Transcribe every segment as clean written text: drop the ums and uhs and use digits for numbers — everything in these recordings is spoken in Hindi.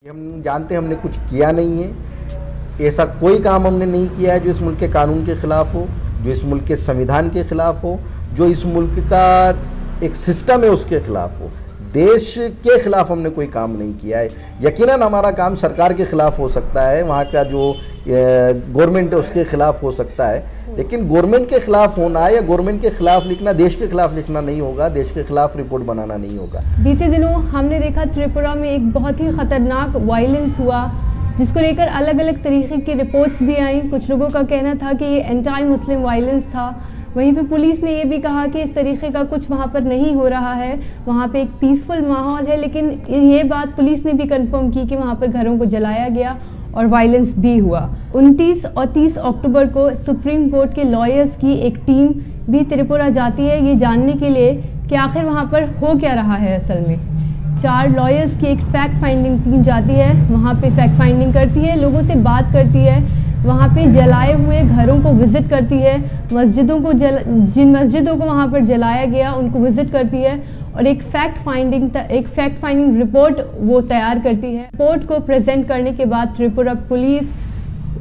हम जानते हैं हमने कुछ किया नहीं है। ऐसा कोई काम हमने नहीं किया है जो इस मुल्क के कानून के ख़िलाफ़ हो, जो इस मुल्क के संविधान के ख़िलाफ़ हो, जो इस मुल्क का एक सिस्टम है उसके ख़िलाफ़ हो। देश के ख़िलाफ़ हमने कोई काम नहीं किया है। यकीनन हमारा काम सरकार के ख़िलाफ़ हो सकता है, वहाँ का जो गवर्नमेंट है उसके ख़िलाफ़ हो सकता है, लेकिन गवर्नमेंट के ख़िलाफ़ होना या गवर्नमेंट के ख़िलाफ़ लिखना देश के ख़िलाफ़ लिखना नहीं होगा, देश के ख़िलाफ़ रिपोर्ट बनाना नहीं होगा। बीते दिनों हमने देखा त्रिपुरा में एक बहुत ही ख़तरनाक वायलेंस हुआ, जिसको लेकर अलग अलग तरीके की रिपोर्ट्स भी आई। कुछ लोगों का कहना था कि ये एंटी मुस्लिम वायलेंस था। वहीं पे पुलिस ने ये भी कहा कि इस तरीके का कुछ वहाँ पर नहीं हो रहा है, वहाँ पे एक पीसफुल माहौल है। लेकिन ये बात पुलिस ने भी कंफर्म की कि वहाँ पर घरों को जलाया गया और वायलेंस भी हुआ। 29 और 30 अक्टूबर को सुप्रीम कोर्ट के लॉयर्स की एक टीम भी त्रिपुरा जाती है ये जानने के लिए कि आखिर वहाँ पर हो क्या रहा है। असल में 4 लॉयर्स की एक फैक्ट फाइंडिंग टीम जाती है, वहाँ पे फैक्ट फाइंडिंग करती है, लोगों से बात करती है, वहाँ पे जलाए हुए घरों को विज़िट करती है, मस्जिदों को जिन मस्जिदों को वहाँ पर जलाया गया उनको विज़िट करती है और एक फैक्ट फाइंडिंग रिपोर्ट वो तैयार करती है। रिपोर्ट को प्रेजेंट करने के बाद त्रिपुरा पुलिस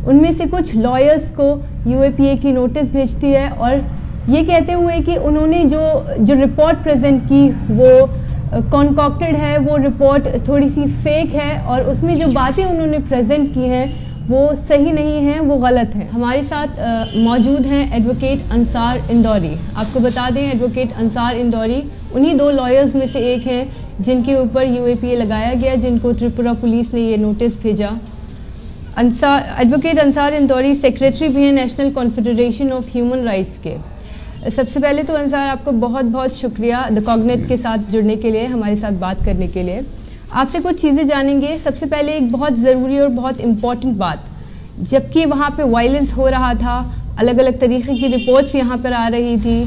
उनमें से कुछ लॉयर्स को यूएपीए की नोटिस भेजती है और ये कहते हुए कि उन्होंने जो रिपोर्ट प्रेजेंट की वो कॉन्कॉक्टेड है, वो रिपोर्ट थोड़ी सी फेक है और उसमें जो बातें उन्होंने प्रेजेंट की हैं वो सही नहीं है, वो गलत है। हमारे साथ मौजूद हैं एडवोकेट अंसार इंदौरी। आपको बता दें एडवोकेट अंसार इंदौरी उन्हीं 2 लॉयर्स में से एक हैं जिनके ऊपर यूएपीए लगाया गया, जिनको त्रिपुरा पुलिस ने ये नोटिस भेजा। एडवोकेट अंसार इंदौरी सेक्रेटरी भी हैं national confederation of human rights के। सबसे पहले तो अंसार आपको बहुत बहुत शुक्रिया द कॉग्निट के साथ जुड़ने के लिए, हमारे साथ बात करने के लिए। आपसे कुछ चीज़ें जानेंगे। सबसे पहले एक बहुत ज़रूरी और बहुत इम्पॉर्टेंट बात, जबकि वहाँ पे वायलेंस हो रहा था, अलग अलग तरीके की रिपोर्ट्स यहाँ पर आ रही थी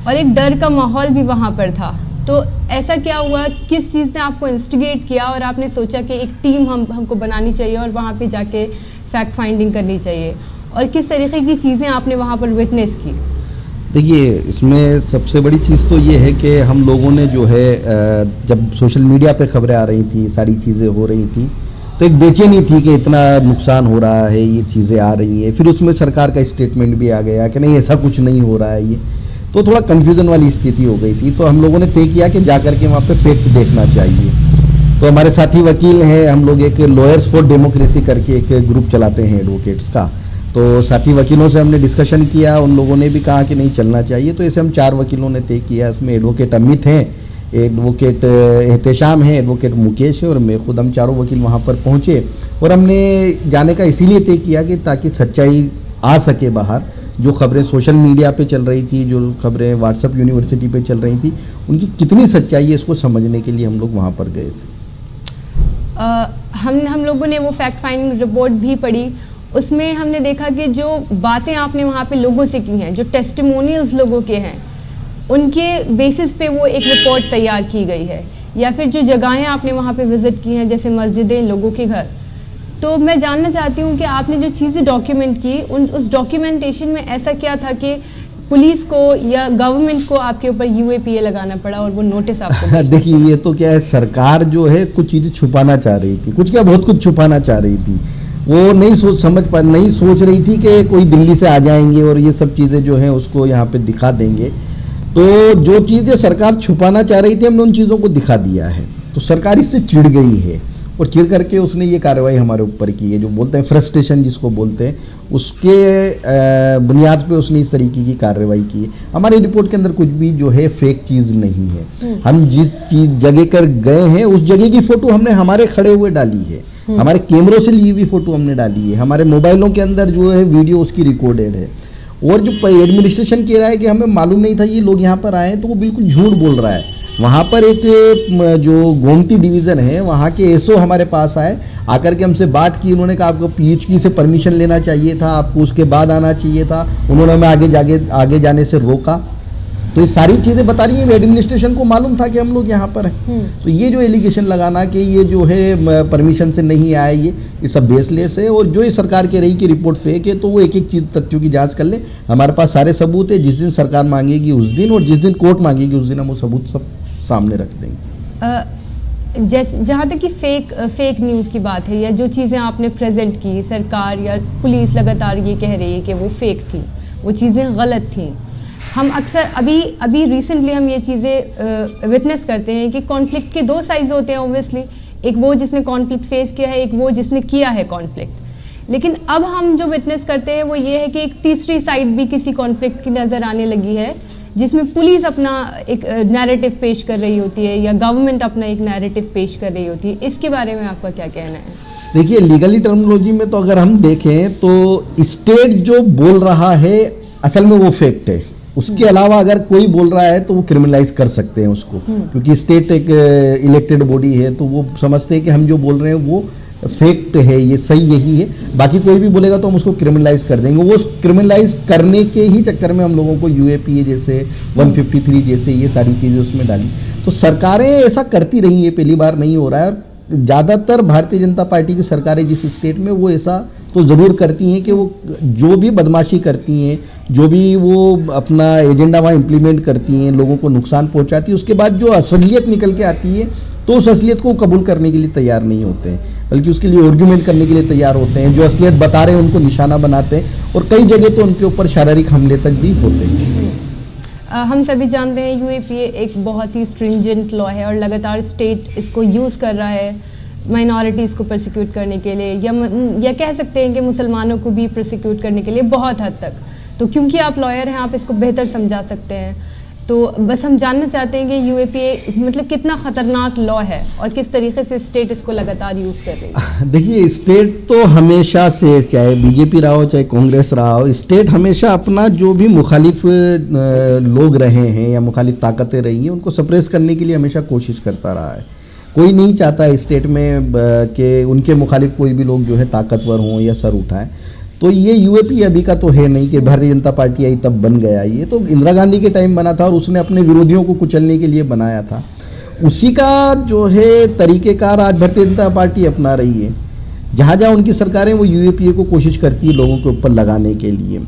और एक डर का माहौल भी वहाँ पर था, तो ऐसा क्या हुआ, किस चीज़ ने आपको इंस्टिगेट किया और आपने सोचा कि एक टीम हमको बनानी चाहिए और वहाँ पे जाके फैक्ट फाइंडिंग करनी चाहिए, और किस तरीके की चीज़ें आपने वहाँ पर विटनेस की? देखिए, इसमें सबसे बड़ी चीज़ तो ये है कि हम लोगों ने जो है जब सोशल मीडिया पे खबरें आ रही थी, सारी चीज़ें हो रही थी, तो एक बेचैनी थी कि इतना नुकसान हो रहा है, ये चीज़ें आ रही हैं। फिर उसमें सरकार का स्टेटमेंट भी आ गया कि नहीं ऐसा कुछ नहीं हो रहा है, ये तो थोड़ा कन्फ्यूज़न वाली स्थिति हो गई थी। तो हम लोगों ने तय किया कि जा करके वहाँ पर फैक्ट देखना चाहिए। तो हमारे साथी वकील हैं, हम लोग एक लॉयर्स फॉर डेमोक्रेसी करके एक ग्रुप चलाते हैं एडवोकेट्स का, तो साथी वकीलों से हमने डिस्कशन किया, उन लोगों ने भी कहा कि नहीं चलना चाहिए। तो ऐसे हम 4 वकीलों ने तय किया। इसमें एडवोकेट अमित हैं, एडवोकेट एहतेशाम है, एडवोकेट मुकेश है और मैं खुद, हम चारों वकील वहाँ पर पहुँचे और हमने जाने का इसीलिए तय किया कि ताकि सच्चाई आ सके बाहर। जो खबरें सोशल मीडिया पे चल रही थी, जो खबरें व्हाट्सएप यूनिवर्सिटी पे चल रही थी, उनकी कितनी सच्चाई है इसको समझने के लिए हम लोग वहाँ पर गए थे। हम लोगों ने वो फैक्ट फाइंडिंग रिपोर्ट भी पढ़ी। उसमें हमने देखा कि जो बातें आपने वहाँ पे लोगों से की हैं, जो टेस्टिमोनियल्स लोगों के हैं, उनके बेसिस पे वो एक रिपोर्ट तैयार की गई है, या फिर जो जगहें आपने वहाँ पे विज़िट की हैं जैसे मस्जिदें, लोगों के घर। तो मैं जानना चाहती हूँ कि आपने जो चीज़ें डॉक्यूमेंट की, उस डॉक्यूमेंटेशन में ऐसा क्या था कि पुलिस को या गवर्नमेंट को आपके ऊपर यूएपीए लगाना पड़ा और वो नोटिस आपको? देखिए, ये तो क्या है, सरकार जो है कुछ चीज़ें छुपाना चाह रही थी, कुछ क्या बहुत कुछ छुपाना चाह रही थी। वो नहीं सोच रही थी कि कोई दिल्ली से आ जाएंगे और ये सब चीज़ें जो हैं उसको यहाँ पे दिखा देंगे। तो जो चीज़ें सरकार छुपाना चाह रही थी हमने उन चीज़ों को दिखा दिया है, तो सरकार इससे चिढ़ गई है और चिढ़ करके उसने ये कार्रवाई हमारे ऊपर की है, जो बोलते हैं फ्रस्ट्रेशन जिसको बोलते हैं, उसके बुनियाद पे उसने इस तरीके की कार्रवाई की है। हमारी रिपोर्ट के अंदर कुछ भी जो है फेक चीज़ नहीं है। हम जिस जगह कर गए हैं उस जगह की फ़ोटो हमने हमारे खड़े हुए डाली है, हमारे कैमरों से ली हुई फ़ोटो हमने डाली है, हमारे मोबाइलों के अंदर जो है वीडियो उसकी रिकॉर्डेड है। और जो एडमिनिस्ट्रेशन कह रहा है कि हमें मालूम नहीं था ये लोग यहाँ पर आए, तो वो बिल्कुल झूठ बोल रहा है। वहाँ पर एक जो गोमती डिवीज़न है वहाँ के एसओ हमारे पास आए, आकर के हमसे बात की। उन्होंने कहा आपको पीएचडी से परमिशन लेना चाहिए था, आपको उसके बाद आना चाहिए था। उन्होंने हमें आगे जाने से रोका। तो ये सारी चीज़ें बता रही हैं, एडमिनिस्ट्रेशन को मालूम था कि हम लोग यहाँ पर हैं। तो ये जो एलिगेशन लगाना कि ये जो है परमिशन से नहीं आया, ये सब बेसलेस है। और जो ये सरकार कह रही कि रिपोर्ट फेक है, तो वो एक एक चीज़ तथ्यों की जांच कर ले। हमारे पास सारे सबूत है, जिस दिन सरकार मांगेगी उस दिन, और जिस दिन कोर्ट मांगेगी उस दिन हम वो सबूत सब सामने रख देंगे। जहाँ तक कि फेक न्यूज़ की बात है, या जो चीज़ें आपने प्रेजेंट की, सरकार या पुलिस लगातार ये कह रही है कि वो फेक थी, वो चीज़ें गलत थी। हम अक्सर अभी रिसेंटली हम ये चीज़ें विटनेस करते हैं कि कॉन्फ्लिक्ट के दो साइड्स होते हैं ऑब्वियसली, एक वो जिसने कॉन्फ्लिक्ट फेस किया है, एक वो जिसने किया है कॉन्फ्लिक्ट। लेकिन अब हम जो विटनेस करते हैं वो ये है कि एक तीसरी साइड भी किसी कॉन्फ्लिक्ट की नज़र आने लगी है, जिसमें पुलिस अपना एक नैरेटिव पेश कर रही होती है या गवर्नमेंट अपना एक नैरेटिव पेश कर रही होती है। इसके बारे में आपका क्या कहना है? देखिए, लीगली टर्मिनोलॉजी में तो अगर हम देखें तो स्टेट जो बोल रहा है असल में वो फैक्ट है। उसके अलावा अगर कोई बोल रहा है तो वो क्रिमिनलाइज कर सकते हैं उसको, क्योंकि स्टेट एक इलेक्टेड बॉडी है, तो वो समझते हैं कि हम जो बोल रहे हैं वो फैक्ट है, ये सही यही है। बाकी कोई भी बोलेगा तो हम उसको क्रिमिनलाइज कर देंगे। वो क्रिमिनलाइज करने के ही चक्कर में हम लोगों को यूएपीए जैसे 153 जैसे ये सारी चीज़ें उसमें डाली। तो सरकारें ऐसा करती रही है, पहली बार नहीं हो रहा है। ज़्यादातर भारतीय जनता पार्टी की सरकारें जिस स्टेट में वो ऐसा तो ज़रूर करती हैं कि वो जो भी बदमाशी करती हैं, जो भी वो अपना एजेंडा वहाँ इम्प्लीमेंट करती हैं, लोगों को नुकसान पहुँचाती है, उसके बाद जो असलियत निकल के आती है तो उस असलियत को कबूल करने के लिए तैयार नहीं होते हैं, बल्कि उसके लिए आर्ग्यूमेंट करने के लिए तैयार होते हैं। जो असलियत बता रहे हैं उनको निशाना बनाते हैं और कई जगह तो उनके ऊपर शारीरिक हमले तक भी होते हैं। हम सभी जानते हैं यूएपीए एक बहुत ही स्ट्रिंजेंट लॉ है और लगातार स्टेट इसको यूज़ कर रहा है माइनॉरिटीज़ को प्रोसिक्यूट करने के लिए, या कह सकते हैं कि मुसलमानों को भी प्रोसिक्यूट करने के लिए बहुत हद तक। तो क्योंकि आप लॉयर हैं, आप इसको बेहतर समझा सकते हैं। तो बस हम जानना चाहते हैं कि यूएपीए मतलब कितना ख़तरनाक लॉ है और किस तरीके से स्टेट इसको लगातार यूज़ कर रही है। देखिए, स्टेट तो हमेशा से, चाहे बीजेपी रहा हो चाहे कांग्रेस रहा हो, स्टेट हमेशा अपना जो भी मुखालिफ लोग रहे हैं या मुखालिफ ताकतें रही हैं उनको सप्रेस करने के लिए हमेशा कोशिश करता रहा है। कोई नहीं चाहता स्टेट में कि उनके मुखालिफ कोई भी लोग जो है ताकतवर हों या सर उठाएं। तो ये यूएपी अभी का तो है नहीं कि भारतीय जनता पार्टी आई तब बन गया। ये तो इंदिरा गांधी के टाइम बना था और उसने अपने विरोधियों को कुचलने के लिए बनाया था। उसी का जो है तरीक़ेकार आज भारतीय जनता पार्टी अपना रही है। जहाँ जहाँ उनकी सरकारें वो यूएपीए को कोशिश करती है लोगों के ऊपर लगाने के लिए।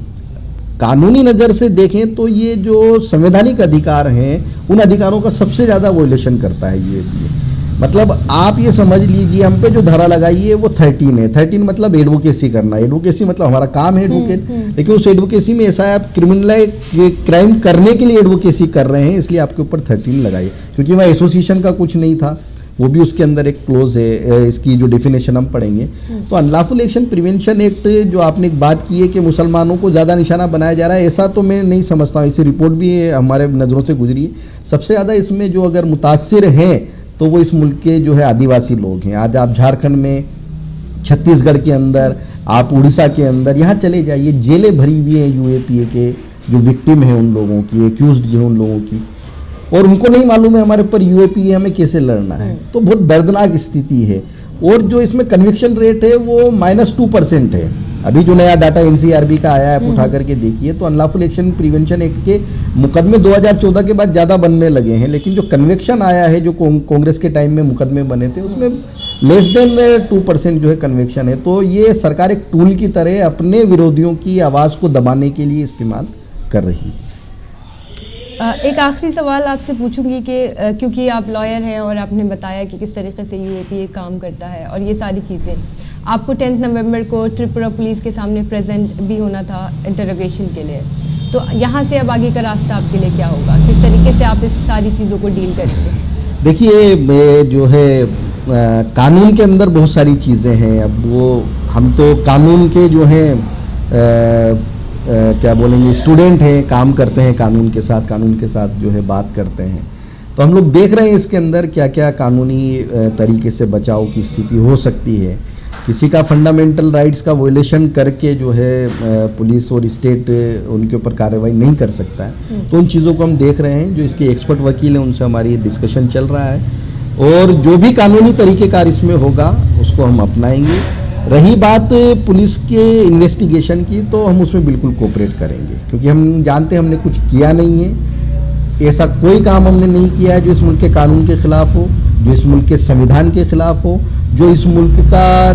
कानूनी नज़र से देखें तो ये जो संवैधानिक अधिकार हैं उन अधिकारों का सबसे ज़्यादा वॉयलेशन करता है यूएपीए। मतलब आप ये समझ लीजिए, हम पे जो धारा लगाई है वो 13 है। 13 मतलब एडवोकेसी करना। एडवोकेसी मतलब हमारा काम है एडवोकेट, लेकिन उस एडवोकेसी में ऐसा है आप क्राइम करने के लिए एडवोकेसी कर रहे हैं, इसलिए आपके ऊपर 13 लगाई। क्योंकि वहाँ एसोसिएशन का कुछ नहीं था, वो भी उसके अंदर एक क्लोज है। इसकी जो डेफिनेशन हम पढ़ेंगे तो अनलॉफुल एक्शन प्रिवेंशन एक्ट, जो आपने एक बात की है कि मुसलमानों को ज़्यादा निशाना बनाया जा रहा है, ऐसा तो मैं नहीं समझता हूँ। इसी रिपोर्ट भी हमारे नज़रों से गुजरी है। सबसे ज़्यादा इसमें जो अगर मुतासिर हैं तो वो इस मुल्क के जो है आदिवासी लोग हैं। आज आप झारखंड में, छत्तीसगढ़ के अंदर, आप उड़ीसा के अंदर, यहाँ चले जाइए, जेलें भरी हुई हैं यूएपीए के जो विक्टिम हैं उन लोगों की, एक्यूज्ड हैं उन लोगों की, और उनको नहीं मालूम है हमारे ऊपर यूएपीए हमें कैसे लड़ना है। तो बहुत दर्दनाक स्थिति है। और जो इसमें कन्विक्शन रेट है वो -2% है। अभी जो नया डाटा एनसीआरबी का आया है, आप उठा करके देखिए तो अनलॉफुल एक्शन प्रिवेंशन एक्ट के मुकदमे 2014 के बाद ज़्यादा बनने लगे हैं, लेकिन जो कन्विक्शन आया है, जो कांग्रेस के टाइम में मुकदमे बने थे, उसमें लेस देन 2% जो है कन्विक्शन है। तो ये सरकार एक टूल की तरह अपने विरोधियों की आवाज़ को दबाने के लिए इस्तेमाल कर रही है। एक आखिरी सवाल आपसे पूछूंगी कि क्योंकि आप लॉयर हैं और आपने बताया कि किस तरीके से यूएपीए काम करता है और ये सारी चीज़ें, आपको 10 नवंबर को त्रिपुरा पुलिस के सामने प्रेजेंट भी होना था इंटरोगेशन के लिए। तो यहाँ से अब आगे का रास्ता आपके लिए क्या होगा? किस तरीके से आप इस सारी चीज़ों को डील करेंगे? देखिए, जो है कानून के अंदर बहुत सारी चीज़ें हैं। अब वो हम तो कानून के जो हैं क्या बोलेंगे, स्टूडेंट हैं, काम करते हैं कानून के साथ जो है बात करते हैं। तो हम लोग देख रहे हैं इसके अंदर क्या क्या कानूनी तरीके से बचाव की स्थिति हो सकती है। किसी का फंडामेंटल राइट्स का वॉयलेशन करके जो है पुलिस और स्टेट उनके ऊपर कार्रवाई नहीं कर सकता है। तो उन चीज़ों को हम देख रहे हैं। जो इसके एक्सपर्ट वकील हैं उनसे हमारी डिस्कशन चल रहा है और जो भी कानूनी तरीक़ेकार इसमें होगा उसको हम अपनाएंगे। रही बात पुलिस के इन्वेस्टिगेशन की, तो हम उसमें बिल्कुल कोऑपरेट करेंगे, क्योंकि हम जानते हैं हमने कुछ किया नहीं है। ऐसा कोई काम हमने नहीं किया है जो इस मुल्क के कानून के ख़िलाफ़ हो, जो इस मुल्क के संविधान के ख़िलाफ़ हो, जो इस मुल्क का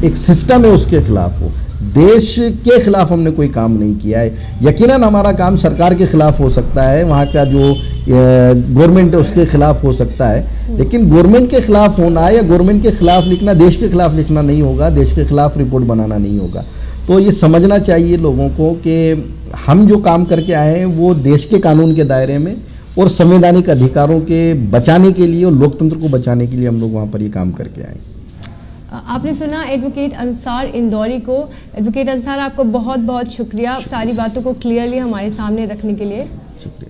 एक सिस्टम है उसके ख़िलाफ़ हो। देश के खिलाफ हमने कोई काम नहीं किया है। यकीनन हमारा काम सरकार के खिलाफ हो सकता है, वहाँ का जो गवर्नमेंट है उसके खिलाफ हो सकता है, लेकिन गवर्नमेंट के खिलाफ होना या गवर्नमेंट के खिलाफ लिखना देश के खिलाफ लिखना नहीं होगा, देश के खिलाफ रिपोर्ट बनाना नहीं होगा। तो ये समझना चाहिए लोगों को कि हम जो काम करके आए हैं वो देश के कानून के दायरे में और संवैधानिक अधिकारों के बचाने के लिए और लोकतंत्र को बचाने के लिए हम लोग वहाँ पर ये काम करके आए। आपने सुना एडवोकेट अंसार इंदौरी को। एडवोकेट अंसार, आपको बहुत बहुत शुक्रिया सारी बातों को क्लियरली हमारे सामने रखने के लिए। शुक्रिया।